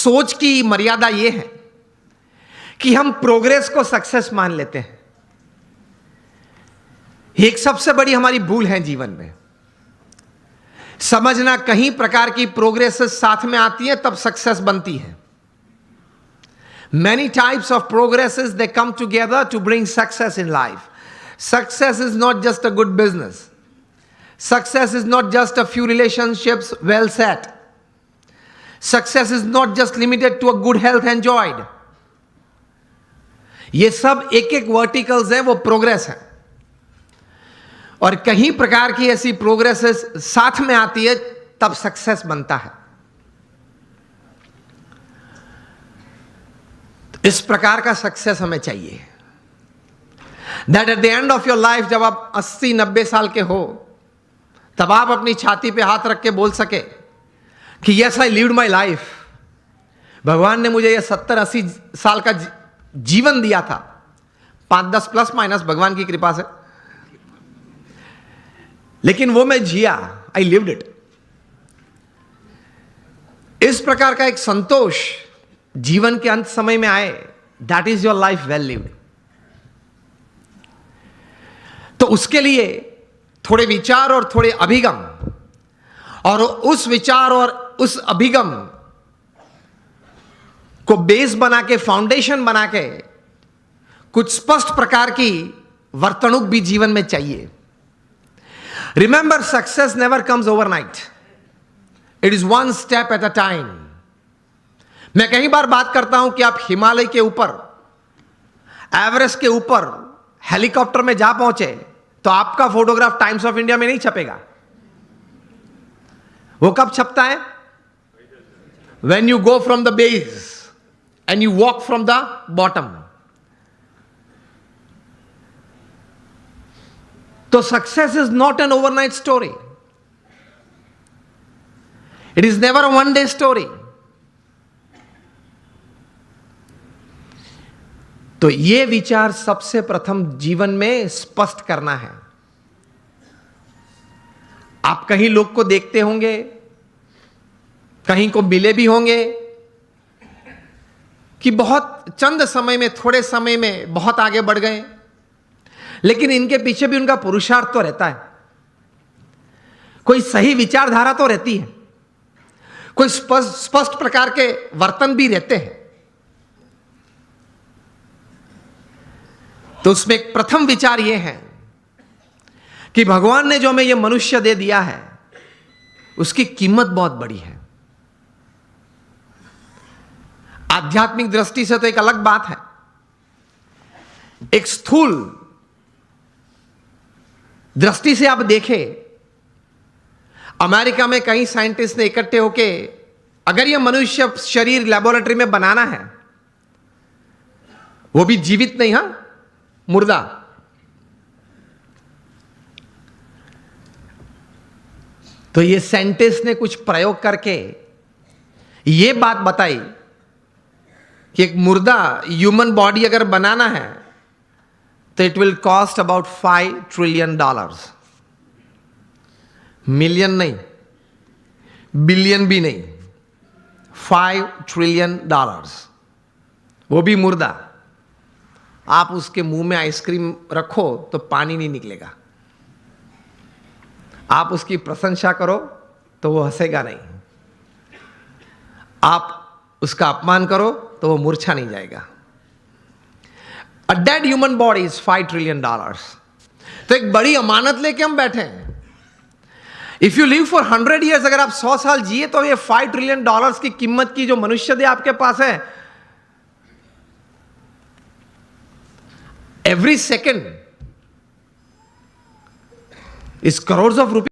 सोच की मर्यादा यह है कि हम प्रोग्रेस को सक्सेस मान लेते हैं। ये एक सबसे बड़ी हमारी भूल है जीवन में। समझना कहीं प्रकार की प्रोग्रेस साथ में आती है तब सक्सेस बनती है। Many types of progresses they come together to bring success in life. Success is not just a good business. Success is not just a few relationships well set. Success is not just limited to a good health enjoyed. ये सब एक एक verticals हैं, वो progress है। और कहीं प्रकार की ऐसी प्रोग्रेसेस साथ में आती है तब सक्सेस बनता है। इस प्रकार का सक्सेस हमें चाहिए that at the end of your life, जब आप 80-90 साल के हो, तब आप अपनी छाती पे हाथ रख के बोल सके कि yes I lived my life. भगवान ने मुझे यह 70-80 साल का जीवन दिया था, 5-10 प्लस माइनस भगवान की कृपा से, लेकिन वो मैं जिया, आई लिव्ड इट। इस प्रकार का एक संतोष जीवन के अंत समय में आए, that is your life well lived. तो उसके लिए थोड़े विचार और थोड़े अभिगम, और उस विचार और उस अभिगम को बेस बना के, फाउंडेशन बना के, कुछ स्पष्ट प्रकार की वर्तणुक भी जीवन में चाहिए। Remember, success never comes overnight, it is one step at a time. मैं कई बार बात करता हूं कि आप हिमालय के ऊपर, एवरेस्ट के ऊपर हेलीकॉप्टर में जा पहुंचे तो आपका फोटोग्राफ टाइम्स ऑफ इंडिया में नहीं छपेगा। वो कब छपता है? When you go from the base and you walk from the bottom. तो success is not an overnight story, it is never a one day story. तो यह विचार सबसे प्रथम जीवन में स्पष्ट करना है। आप कहीं लोग को देखते होंगे, कहीं को मिले भी होंगे कि बहुत चंद समय में, थोड़े समय में बहुत आगे बढ़ गए, लेकिन इनके पीछे भी उनका पुरुषार्थ तो रहता है। कोई सही विचारधारा तो रहती है, कोई स्पष्ट प्रकार के वर्तन भी रहते हैं। तो उसमें एक प्रथम विचार यह है कि भगवान ने जो हमें यह मनुष्य दे दिया है, उसकी कीमत बहुत बड़ी है। आध्यात्मिक दृष्टि से तो एक अलग बात है। एक स्थूल दृष्टि से आप देखें, अमेरिका में कई साइंटिस्ट ने इकट्ठे होके, अगर यह मनुष्य शरीर लेबोरेटरी में बनाना है, वो भी जीवित नहीं, हां, मुर्दा, तो ये साइंटिस्ट ने कुछ प्रयोग करके ये बात बताई कि एक मुर्दा ह्यूमन बॉडी अगर बनाना है तो it will cost about $5 trillion. Million नहीं, बिलियन भी नहीं, $5 ट्रिलियन, वो भी मुर्दा। आप उसके मुंह में आइसक्रीम रखो तो पानी नहीं निकलेगा, आप उसकी प्रशंसा करो तो वो हंसेगा नहीं, आप उसका अपमान करो तो वो मूर्छा नहीं जाएगा। A dead human body is $5 trillion. तो एक बड़ी अमानत लेके हम बैठे हैं। If you live for 100 years, अगर आप 100 साल जिए तो ये $5 ट्रिलियन की कीमत की जो मनुष्य दे आपके पास है, every second is crore of rupees.